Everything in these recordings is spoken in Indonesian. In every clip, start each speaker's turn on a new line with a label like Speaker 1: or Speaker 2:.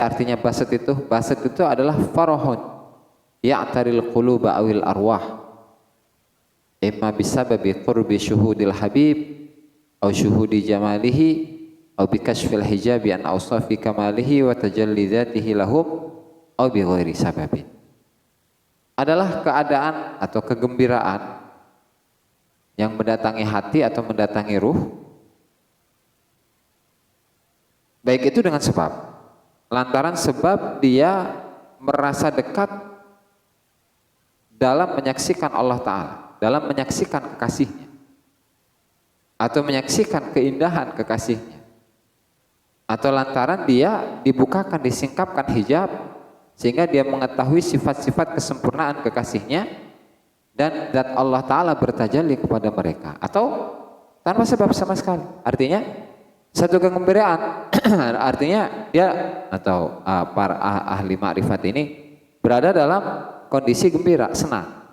Speaker 1: Artinya basit itu adalah farahun ya'taril quluba awil arwah imma bisababi qurbi syuhudil habib aw syuhudi jamalihi aw bikashfil hijabi an awsafi kamalihi wa tajalli dzatihi lahum aw bi ghairi sababin. Adalah keadaan atau kegembiraan yang mendatangi hati atau mendatangi ruh, baik itu dengan sebab, lantaran sebab dia merasa dekat dalam menyaksikan Allah Ta'ala, dalam menyaksikan kekasihnya, atau menyaksikan keindahan kekasihnya, atau lantaran dia dibukakan, disingkapkan hijab, sehingga dia mengetahui sifat-sifat kesempurnaan kekasihnya, dan zat Allah Ta'ala bertajalli kepada mereka, atau tanpa sebab sama sekali. Artinya satu kegembiraan artinya dia atau para ahli ma'rifat ini berada dalam kondisi gembira, senang,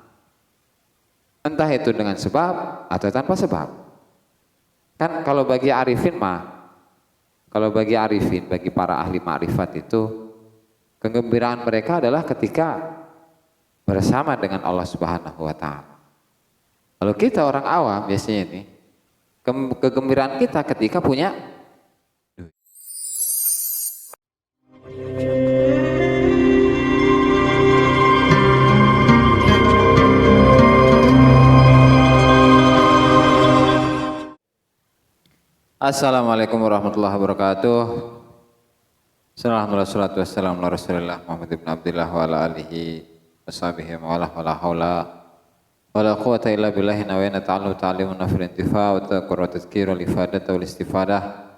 Speaker 1: entah itu dengan sebab atau tanpa sebab. Kan kalau bagi arifin bagi para ahli ma'rifat itu, kegembiraan mereka adalah ketika bersama dengan Allah Subhanahu wa Ta'ala. Kalau kita orang awam biasanya ini, kegembiraan kita ketika punya duit. Assalamualaikum warahmatullahi wabarakatuh. Assalamualaikum warahmatullahi wabarakatuh. Muhammad ibn Abdullah wa ala alihi washabihi wa la haula wala quwwata illa billahi nawayna ta'allimun nafil intifa' wa taqur wa tadhkir wal ifadata wal istifadah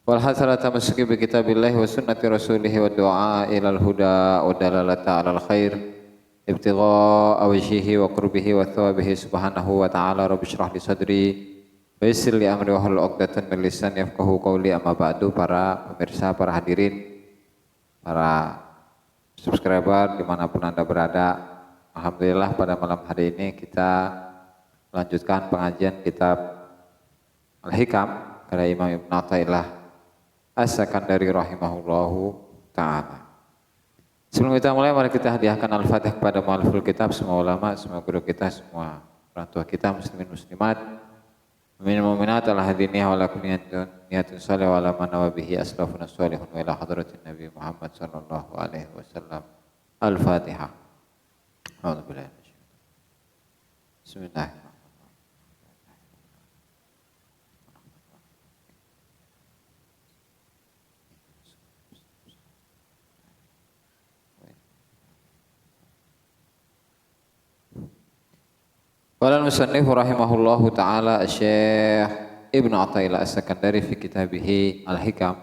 Speaker 1: wal hasalata masuki bi kitabillahi wa sunnati rasulih wa du'a ilal huda wa dalalata alal khair ibtigha'a wajhihi wa qurbihi wa thawabihi subhanahu wa ta'ala. Rabbi shrah li sadri wa yassir li amri wa hlul 'uqdatam min lisani yafqahu qawli. Amma ba'du. Para pemirsa, para hadirin, para subscriber dimanapun Anda berada, alhamdulillah pada malam hari ini kita melanjutkan pengajian kitab Al-Hikam karya Imam Ibn Athaillah As-Sakandari rahimahullahu ta'ala. Sebelum kita mulai, mari kita hadiahkan Al-Fatihah kepada mu'alliful kitab, semua ulama, semua guru kita, semua orang tua kita, muslimin muslimat, mu'minin mu'minat, ala hadiniha wa ala kulli niyatun salih wa ala mana wa bihi aslafuna salihun wa ila hadratin Nabi Muhammad sallallahu alaihi wasallam. Al-Fatihah. Bismillahirrahmanirrahim. Qala al-musannif rahimahullahu ta'ala Syekh Ibn Athaillah As-Sakandari fi kitabih Al-Hikam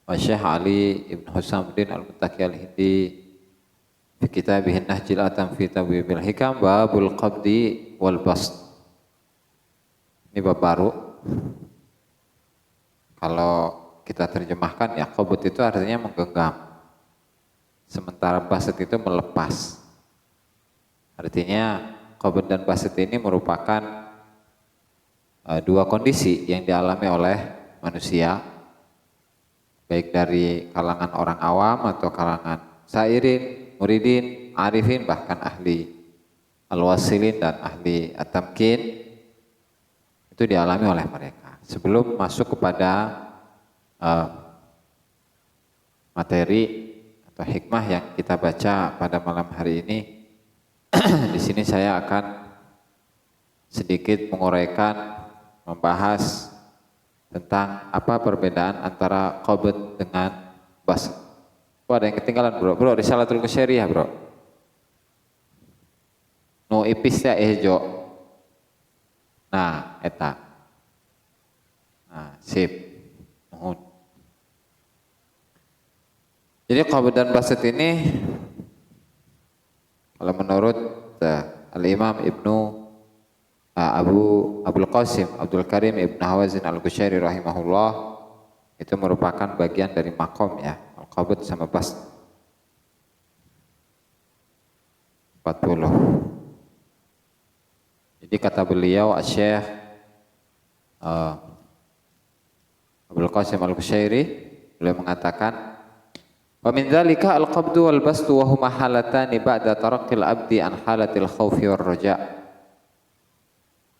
Speaker 1: wa Syekh Ali Ibn Husamuddin Al-Muttaqi Al-Hindi fi kitabih Nahjil Atam fi Tabwibil Hikam babul qabdi wal bast. Ini bab baru. Kalau kita terjemahkan ya, qabd itu artinya menggenggam, sementara bast itu melepas. Artinya qabd dan bast ini merupakan dua kondisi yang dialami oleh manusia, baik dari kalangan orang awam atau kalangan sairin, muridin, arifin, bahkan ahli al-wasilin dan ahli at-tamkin. Itu dialami oleh mereka. Sebelum masuk kepada materi atau hikmah yang kita baca pada malam hari ini, di sini saya akan sedikit menguraikan, membahas tentang apa perbedaan antara qabd dengan bast. Oh, ada yang ketinggalan bro, Risalatul Qusyariyah bro. Nu ipis ya ejo. Nah, eta. Nah, sip. Nuhun. Jadi qabd dan bast ini kalau menurut Al-Imam Abul Qasim Abdul Karim Ibn Hawazin Al-Qusyari rahimahullah, itu merupakan bagian dari makom ya, al-qabd sama bast. 40. Jadi kata beliau Syekh Abul Qasim Al-Qusyari, beliau mengatakan Wa min dzalika al-qabdu wal bastu wa huma halatani ba'da taraqqil abdi an halatil khaufi war raja.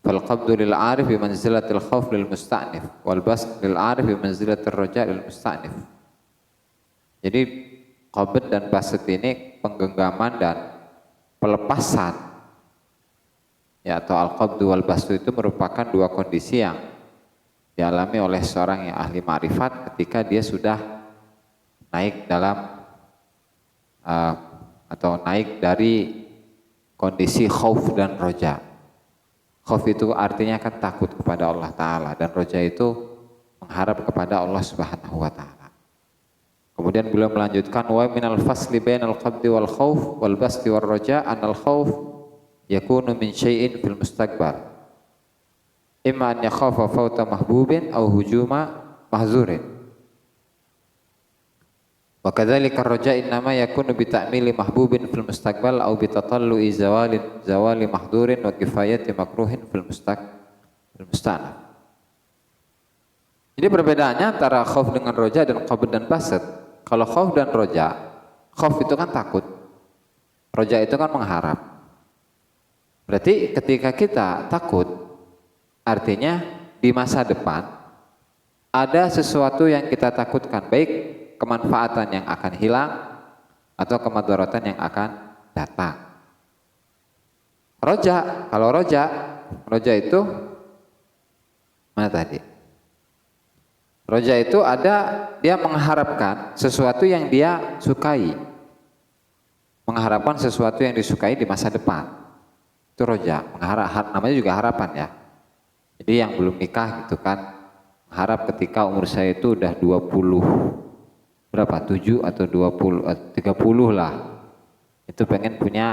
Speaker 1: Fal qabdu lil 'arif bi manzilatil khauf lil musta'nif wal bast lil 'arif bi manzilatir raja lil musta'nif. Jadi qabd dan bast ini penggenggaman dan pelepasan, ya, atau al-qabdu wal bastu itu merupakan dua kondisi yang dialami oleh seorang yang ahli ma'rifat ketika dia sudah naik dalam atau naik dari kondisi khauf dan roja. Khauf itu artinya kan takut kepada Allah Ta'ala, dan roja itu mengharap kepada Allah Subhanahu wa Ta'ala. Kemudian beliau melanjutkan, wa minal fasli bainal qabdi wal khauf wal basti wal roja anal khauf yakunu min syai'in fil mustaqbal, imma an yakhafa fauta mahbubin aw hujuma mahzurin. Wa kadzalika ar-raja innama yakunu bi ta'mili mahbubin fil mustaqbal aw bi tatallu'i zawali mahdurin wa kifayati makruhin fil musta'naf. Jadi perbedaannya antara khauf dengan roja dan qabd dan basat. Kalau khauf dan roja, khauf itu kan takut, roja itu kan mengharap. Berarti ketika kita takut, artinya di masa depan ada sesuatu yang kita takutkan, baik kemanfaatan yang akan hilang atau kemadaratan yang akan datang. Roja, kalau roja itu mana tadi? Roja itu ada, dia mengharapkan sesuatu yang dia sukai, mengharapkan sesuatu yang disukai di masa depan. Itu roja, namanya juga harapan ya. Jadi yang belum nikah gitu kan, mengharap ketika umur saya itu udah 20 berapa, 7 atau 20 30 lah, itu pengen punya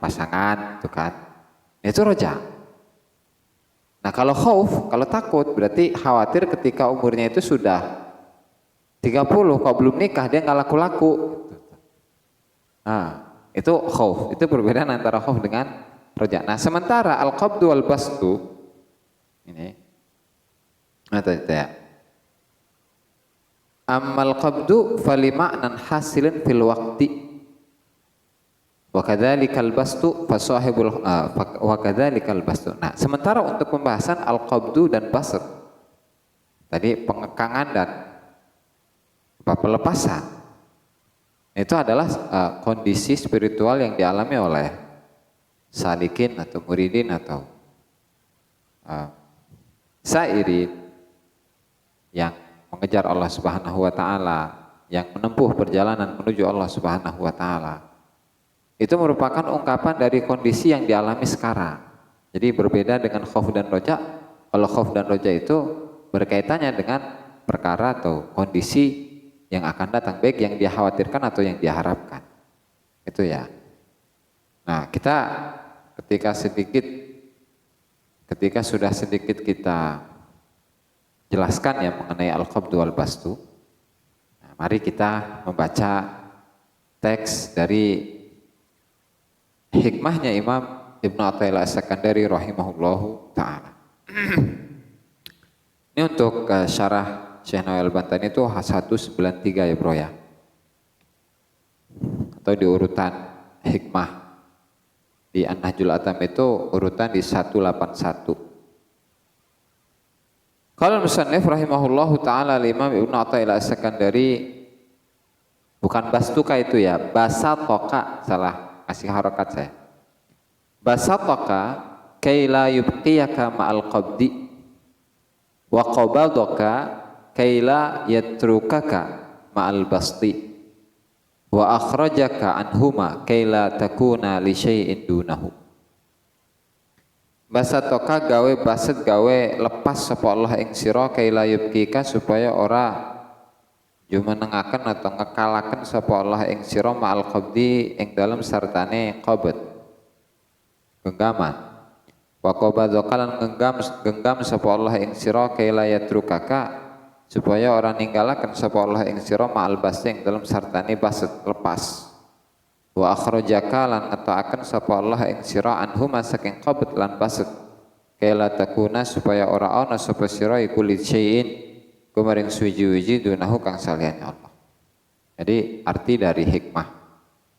Speaker 1: pasangan gitu kan. Itu roja. Nah kalau khauf, kalau takut, berarti khawatir ketika umurnya itu sudah 30, kalau belum nikah dia nggak laku-laku. Nah itu khauf, itu perbedaan antara khauf dengan roja. Nah sementara al-qabdu wal bastu ini, nah tadi ya, ammal qabdu fali ma'nan hasilin fil waqti wa kadzalikal bastu fa sahibul wa kadzalikal bastu. Nah, sementara untuk pembahasan al-qabdu dan bast, tadi pengekangan dan pelepasan, itu adalah kondisi spiritual yang dialami oleh salikin atau muridin atau sairin yang mengejar Allah Subhanahu wa Ta'ala, yang menempuh perjalanan menuju Allah Subhanahu wa Ta'ala. Itu merupakan ungkapan dari kondisi yang dialami sekarang. Jadi berbeda dengan khauf dan roja. Kalau khauf dan roja itu berkaitannya dengan perkara atau kondisi yang akan datang, baik yang dia khawatirkan atau yang dia harapkan. Itu ya. Nah kita ketika sudah sedikit kita jelaskan ya mengenai al-qabdu wal bastu, nah, mari kita membaca teks dari hikmahnya Imam Ibnu Athaillah As-Sakandari rahimahullahu ta'ala. Ini untuk syarah Syekh Nawawi Al-Bantani itu 193 ya bro ya, atau di urutan hikmah di An-Nahjul Atam itu urutan di 181. Kalau musannif rahimahullahu ta'ala Imam Ibnu Athaillah As-Sakandari, bukan bastuka itu ya, basatoka, salah kasih harokat saya. Basatoka kaila yubqiyaka ma'al qabdi wa qabadaka kaila yatrukaka ma'al basti wa akhrajaka anhuma kaila takuna li syai'in dunahu. Basatoka gawe baset gawe lepas sapa Allah ing sira kaila yubqika supaya ora jumenengaken atau ngekalaken sapa Allah ing sira ma'al qabdi ing dalem sartane qabd, genggaman. Wa qabadaka lan genggam sapa Allah ing sira kaila yatrukaka supaya ora ninggalaken sapa Allah ing sira ma'al basti ing dalem sartane baset lepas. Wa akhrajaka lan ngetokaken sapa Allah ing sira anhuma saking qabd lan baset kaila takuna supaya ora ana sapa sira iku li syai'in kumaring suwiji-wiji dunahu kang saliyane Allah. Jadi arti dari hikmah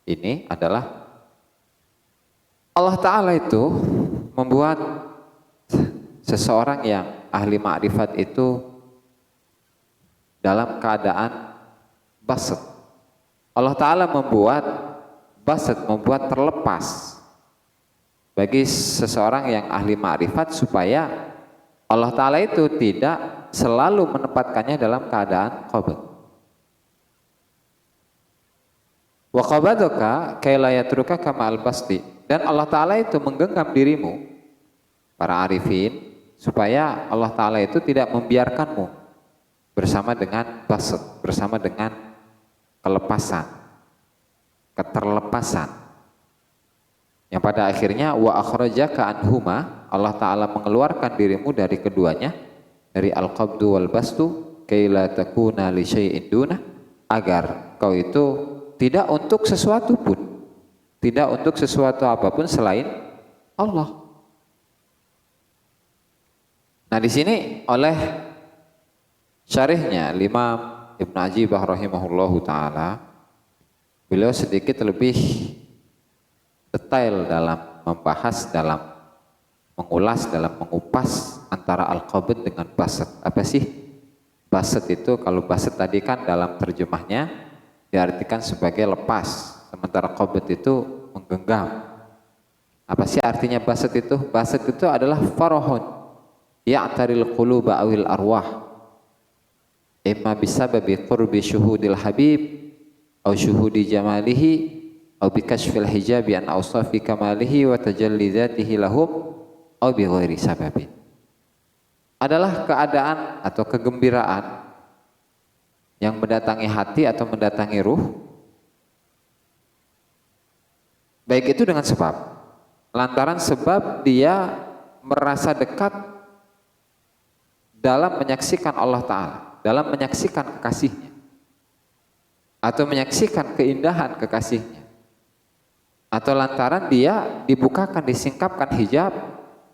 Speaker 1: ini adalah Allah Ta'ala itu membuat seseorang yang ahli ma'rifat itu dalam keadaan basit. Allah Ta'ala membuat basit, membuat terlepas bagi seseorang yang ahli ma'rifat supaya Allah Ta'ala itu tidak selalu menempatkannya dalam keadaan qabd. Wa qabadaka kaila yatruka kama al-basti. Dan Allah Ta'ala itu menggenggam dirimu, para arifin, supaya Allah Ta'ala itu tidak membiarkanmu bersama dengan basit, bersama dengan kelepasan, keterlepasan, yang pada akhirnya wa akhrajaka anhuma, Allah Ta'ala mengeluarkan dirimu dari keduanya, dari al-qabdu wal bastu, kaila takuna li syai'in duna, agar kau itu tidak untuk sesuatu pun, tidak untuk sesuatu apapun selain Allah. Nah, di sini oleh syarihnya Imam Ibnu Ajibah rahimahullahu taala, beliau sedikit lebih detail dalam membahas, dalam mengulas, dalam mengupas antara al-qabd dengan basit. Apa sih basit itu? Kalau basit tadi kan dalam terjemahnya diartikan sebagai lepas, sementara qabd itu menggenggam. Apa sih artinya basit itu? Basit itu adalah farahun ya'taril quluba awil arwah, imma bisababi qurbi syuhudil habib au syuhudi jamalihi au bikashfil hijabi an awsafi kamalihi wa tajalli dzatihi lahum au bi ghairi sababin. Adalah keadaan atau kegembiraan yang mendatangi hati atau mendatangi ruh, baik itu dengan sebab, lantaran sebab dia merasa dekat dalam menyaksikan Allah Ta'ala, dalam menyaksikan kekasihnya, atau menyaksikan keindahan kekasihnya, atau lantaran dia dibukakan, disingkapkan hijab,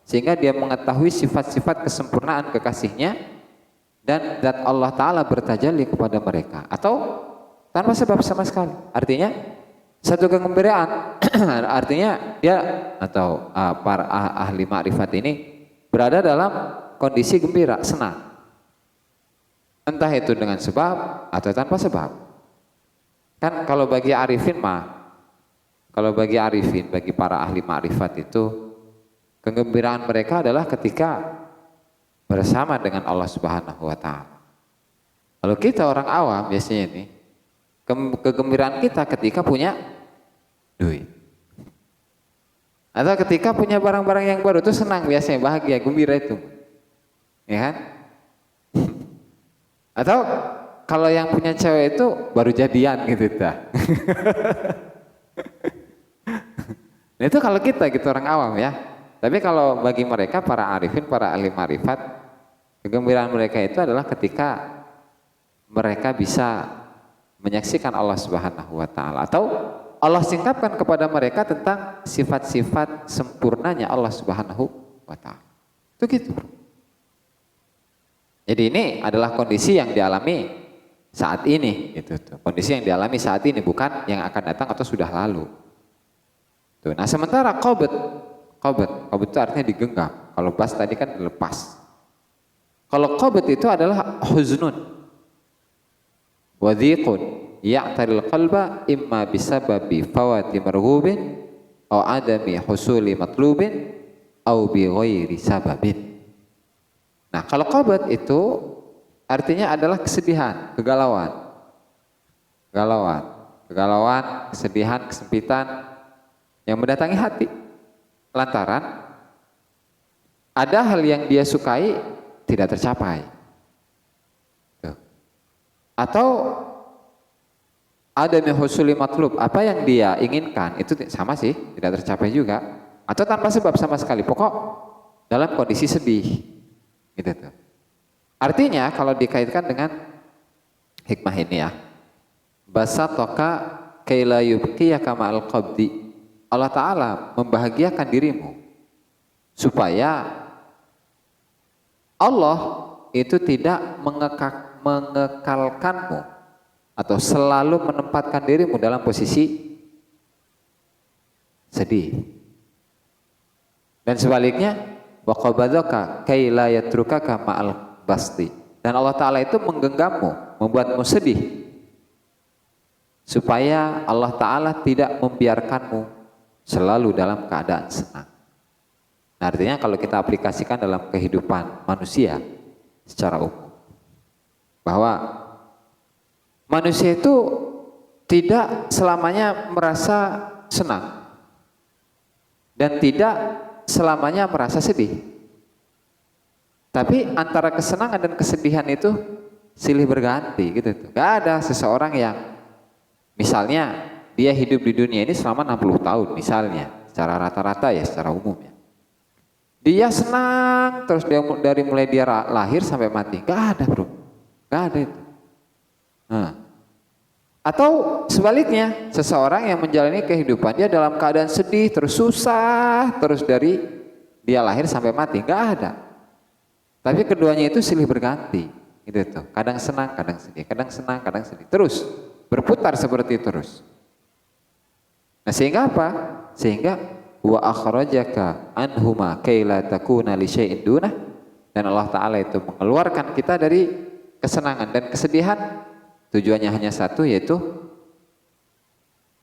Speaker 1: sehingga dia mengetahui sifat-sifat kesempurnaan kekasihnya, dan zat Allah Ta'ala bertajalli kepada mereka, atau tanpa sebab sama sekali. Artinya satu kegembiraan artinya dia atau para ahli ma'rifat ini berada dalam kondisi gembira, senang, entah itu dengan sebab atau tanpa sebab. Kan kalau bagi arifin bagi para ahli ma'rifat itu, kegembiraan mereka adalah ketika bersama dengan Allah Subhanahu wa Ta'ala. Kalau kita orang awam biasanya ini, kegembiraan kita ketika punya duit, atau ketika punya barang-barang yang baru, itu senang biasanya, bahagia, gembira itu, ya kan? Atau kalau yang punya cewek itu baru jadian gitu dah. Nah, itu kalau kita gitu orang awam ya. Tapi kalau bagi mereka para arifin, para ahli ma'rifat, kegembiraan mereka itu adalah ketika mereka bisa menyaksikan Allah Subhanahu wa Ta'ala, atau Allah singkapkan kepada mereka tentang sifat-sifat sempurnanya Allah Subhanahu wa Ta'ala. Itu gitu. Jadi ini adalah kondisi yang dialami saat ini, gitu tuh. Kondisi yang dialami saat ini, bukan yang akan datang atau sudah lalu. Tuh. Nah, sementara qabd itu artinya digenggam. Kalau bas tadi kan dilepas. Kalau qabd itu adalah huznun wa dhiqun ya'taril qalba imma bisababi fawati marghubin au adami husuli matlubin au bi ghairi sababin. Nah, kalau qabd itu artinya adalah kesedihan, kegalauan, kesedihan, kesempitan yang mendatangi hati, lantaran ada hal yang dia sukai tidak tercapai. Tuh. Atau ada husuli matlub, apa yang dia inginkan itu sama sih, tidak tercapai juga. Atau tanpa sebab sama sekali, pokok dalam kondisi sedih. Gitu tuh. Artinya kalau dikaitkan dengan hikmah ini ya, basatoka kaila yubqiyaka ma'al qabdi, Allah Ta'ala membahagiakan dirimu supaya Allah itu tidak mengekalkanmu atau selalu menempatkan dirimu dalam posisi sedih. Dan sebaliknya, wa qabadaka kai la yatrukaka ma'al basti. Dan Allah Ta'ala itu menggenggammu, membuatmu sedih, supaya Allah Ta'ala tidak membiarkanmu selalu dalam keadaan senang. Nah, artinya kalau kita aplikasikan dalam kehidupan manusia secara umum, bahwa manusia itu tidak selamanya merasa senang dan tidak selamanya merasa sedih. Tapi antara kesenangan dan kesedihan itu silih berganti gitu tuh. Gak ada seseorang yang misalnya dia hidup di dunia ini selama 60 tahun misalnya, secara rata-rata ya, secara umum ya. Dia senang terus dari mulai dia lahir sampai mati. Gak ada bro, gak ada itu. Nah. Atau sebaliknya, seseorang yang menjalani kehidupan dia dalam keadaan sedih, terus susah, terus dari dia lahir sampai mati. Gak ada. Tapi keduanya itu silih berganti, gitu tuh. Kadang senang, kadang sedih, kadang senang, kadang sedih. Terus berputar seperti itu terus. Nah, sehingga apa? Sehingga wa akhrajaka anhuma kaila takuna li syai'in dunah, dan Allah Ta'ala itu mengeluarkan kita dari kesenangan dan kesedihan. Tujuannya hanya satu, yaitu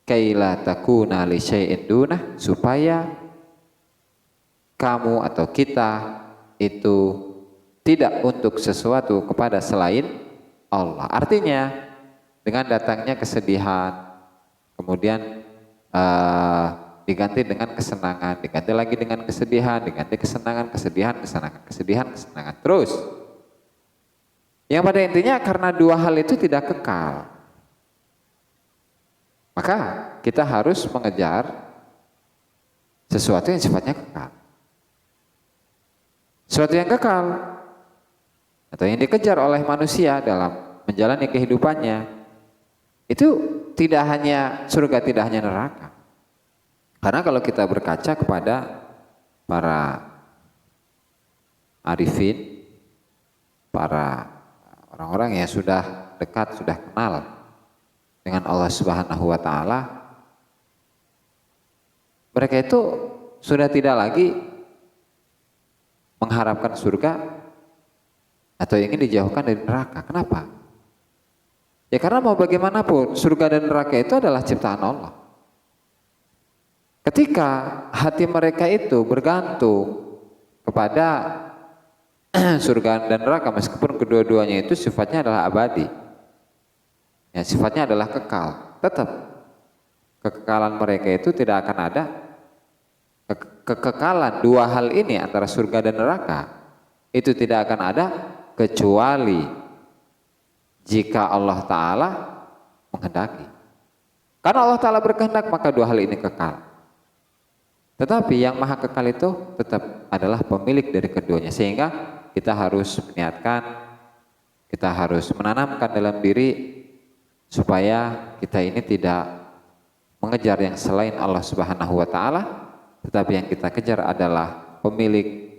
Speaker 1: kaila takuna li syai'in dunah, supaya kamu atau kita itu tidak untuk sesuatu kepada selain Allah. Artinya dengan datangnya kesedihan, kemudian diganti dengan kesenangan, diganti lagi dengan kesedihan, diganti kesenangan, kesedihan, kesenangan, kesedihan, kesenangan, terus. Yang pada intinya karena dua hal itu tidak kekal, maka kita harus mengejar sesuatu yang sifatnya kekal. Sesuatu yang kekal atau yang dikejar oleh manusia dalam menjalani kehidupannya itu tidak hanya surga, tidak hanya neraka. Karena kalau kita berkaca kepada para arifin, para orang-orang yang sudah dekat, sudah kenal dengan Allah Subhanahu wa Ta'ala, mereka itu sudah tidak lagi mengharapkan surga atau ingin dijauhkan dari neraka. Kenapa? Ya karena mau bagaimanapun surga dan neraka itu adalah ciptaan Allah. Ketika hati mereka itu bergantung kepada surga dan neraka, meskipun kedua-duanya itu sifatnya adalah abadi, ya sifatnya adalah kekal, tetap kekekalan mereka itu tidak akan ada. Kekekalan dua hal ini antara surga dan neraka itu tidak akan ada kecuali jika Allah Ta'ala menghendaki. Karena Allah Ta'ala berkehendak, maka dua hal ini kekal. Tetapi yang maha kekal itu tetap adalah pemilik dari keduanya. Sehingga kita harus meniatkan, kita harus menanamkan dalam diri supaya kita ini tidak mengejar yang selain Allah Subhanahu wa Ta'ala, tetapi yang kita kejar adalah pemilik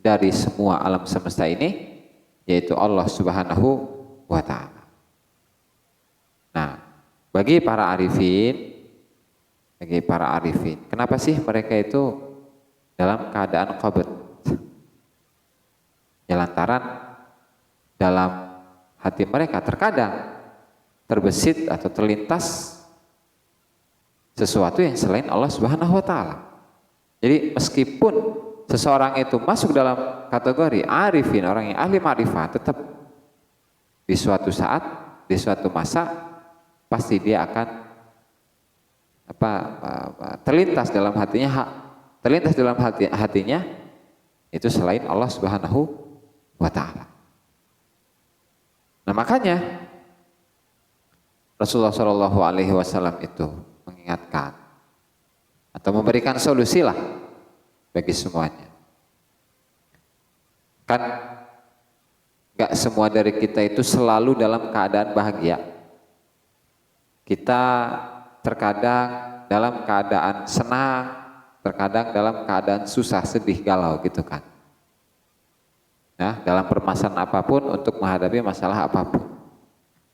Speaker 1: dari semua alam semesta ini, yaitu Allah Subhanahu wa Ta'ala. Nah, bagi para arifin, kenapa sih mereka itu dalam keadaan qabd? Ya lantaran dalam hati mereka terkadang terbesit atau terlintas sesuatu yang selain Allah Subhanahu wa Ta'ala. Jadi meskipun seseorang itu masuk dalam kategori arifin, orang yang ahli ma'rifat, tetap di suatu saat, di suatu masa pasti dia akan terlintas dalam hatinya itu selain Allah Subhanahu wa Ta'ala. Nah, makanya Rasulullah Shallallahu alaihi wasallam itu mengingatkan atau memberikan solusi lah bagi semuanya. Kan gak semua dari kita itu selalu dalam keadaan bahagia. Kita terkadang dalam keadaan senang, terkadang dalam keadaan susah, sedih, galau gitu kan. Nah, dalam permasalahan apapun, untuk menghadapi masalah apapun.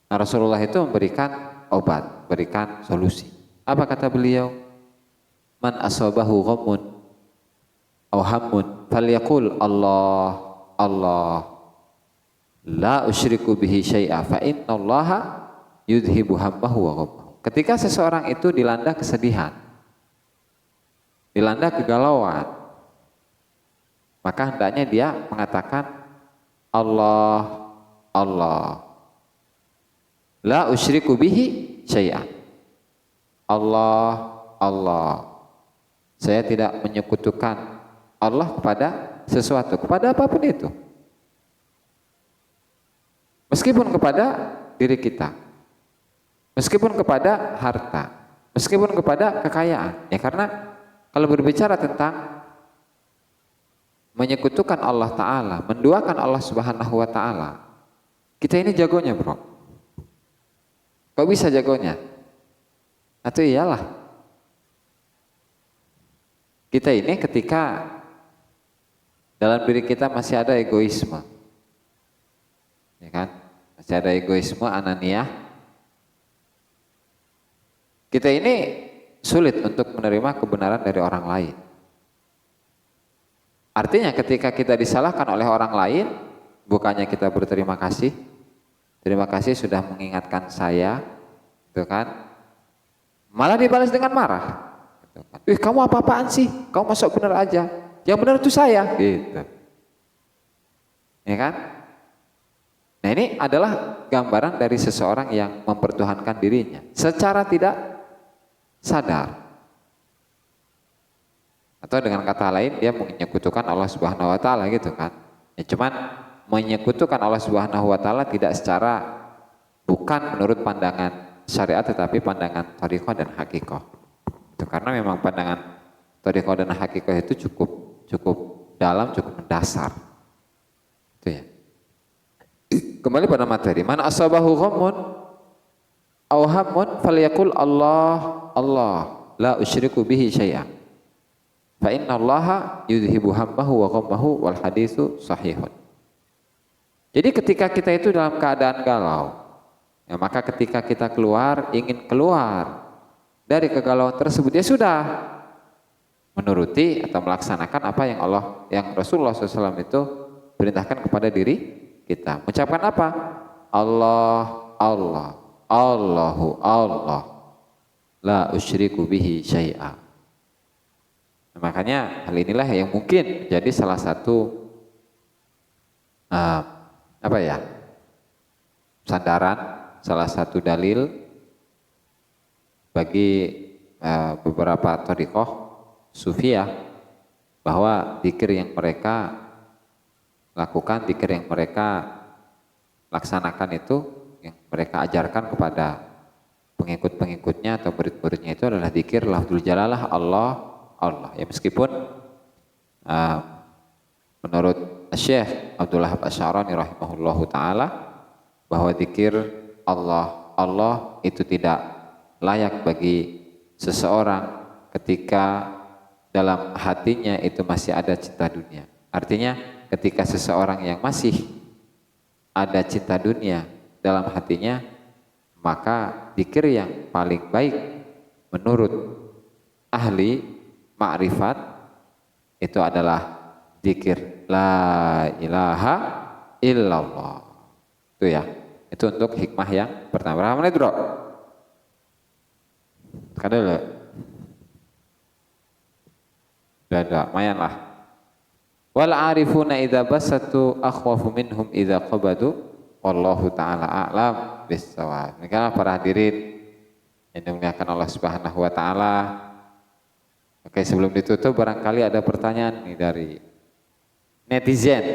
Speaker 1: Nah, Rasulullah itu memberikan obat, berikan solusi. Apa kata beliau? Man asabahu ghammun aw hammun falyaqul Allah Allah la usyriku bihi syai'a fa innallaha yudhibu hammahu wa ghammahu. Ketika seseorang itu dilanda kesedihan, dilanda kegalauan, maka hendaknya dia mengatakan Allah Allah la usyriku bihi syai'an. Allah Allah, saya tidak menyekutukan Allah kepada sesuatu, kepada apapun itu, meskipun kepada diri kita, meskipun kepada harta, meskipun kepada kekayaan. Ya, karena kalau berbicara tentang menyekutukan Allah Ta'ala, menduakan Allah Subhanahu Wa Ta'ala, kita ini jagonya bro. Kok bisa jagonya? Atau iyalah, kita ini ketika dalam diri kita masih ada egoisme, ya kan? Masih ada egoisme, ananiah. Kita ini sulit untuk menerima kebenaran dari orang lain. Artinya ketika kita disalahkan oleh orang lain, bukannya kita berterima kasih, terima kasih sudah mengingatkan saya, gitu kan? Malah dibalas dengan marah. Kamu apa-apaan sih? Kamu masuk benar aja. Yang benar itu saya, gitu. Ya kan? Nah, ini adalah gambaran dari seseorang yang mempertuhankan dirinya secara tidak sadar. Atau dengan kata lain, dia menyekutukan Allah Subhanahu Wa Ta'ala, gitu kan? Ya, cuman menyekutukan Allah Subhanahu Wa Ta'ala tidak secara, bukan menurut pandangan syariat, tetapi pandangan thariqah dan hakikoh. Karena memang pandangan thariqah dan hakikah itu cukup dalam, cukup mendasar. Itu ya. Kembali pada materi. Man asabahu ghammun aw hammun falyaqul Allah Allah la usyriku bihi syai'a. Fa innallaha yudhibu hammahu wa ghammahu wal haditsu sahihun. Jadi ketika kita itu dalam keadaan galau, ya, maka ketika kita ingin keluar dari kegalauan tersebut, ya sudah menuruti atau melaksanakan apa yang Rasulullah SAW itu perintahkan kepada diri kita. Mengucapkan apa? Allah Allah Allahu Allah la usyriku bihi syai'a. Nah, makanya hal inilah yang mungkin jadi salah satu sandaran, salah satu dalil bagi beberapa thariqah sufiyah bahwa zikir yang mereka lakukan, zikir yang mereka laksanakan itu, yang mereka ajarkan kepada pengikut-pengikutnya atau murid-muridnya itu adalah zikir lafzul jalalah Allah Allah. Ya, meskipun menurut Syekh Abdul Wahab Asy'arani rahimahullahu taala bahwa zikir Allah Allah itu tidak layak bagi seseorang ketika dalam hatinya itu masih ada cinta dunia. Artinya ketika seseorang yang masih ada cinta dunia dalam hatinya, maka zikir yang paling baik menurut ahli ma'rifat itu adalah zikir la ilaha illallah. Itu ya. Itu untuk hikmah yang pertama. Berapa menit, bro? Kada dulu. Udah, lumayan lah. Wal arifuna idza basatu akhwafu minhum idza qabadu wallahu taala a'lam bis-shawab. Demikianlah para hadirin yang dimuliakan Allah Subhanahu wa taala. Oke, sebelum ditutup barangkali ada pertanyaan nih dari netizen.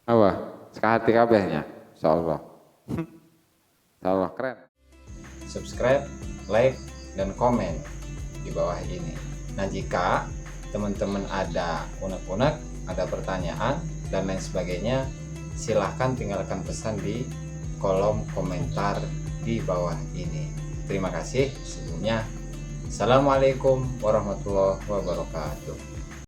Speaker 1: Apa? Sekahati kabehnya, insyaallah. Insyaallah keren. Subscribe, like, dan komen di bawah ini. Nah, jika teman-teman ada unek-unek, ada pertanyaan dan lain sebagainya, silahkan tinggalkan pesan di kolom komentar di
Speaker 2: di bawah ini. Terima kasih sebelumnya. Assalamualaikum warahmatullahi wabarakatuh.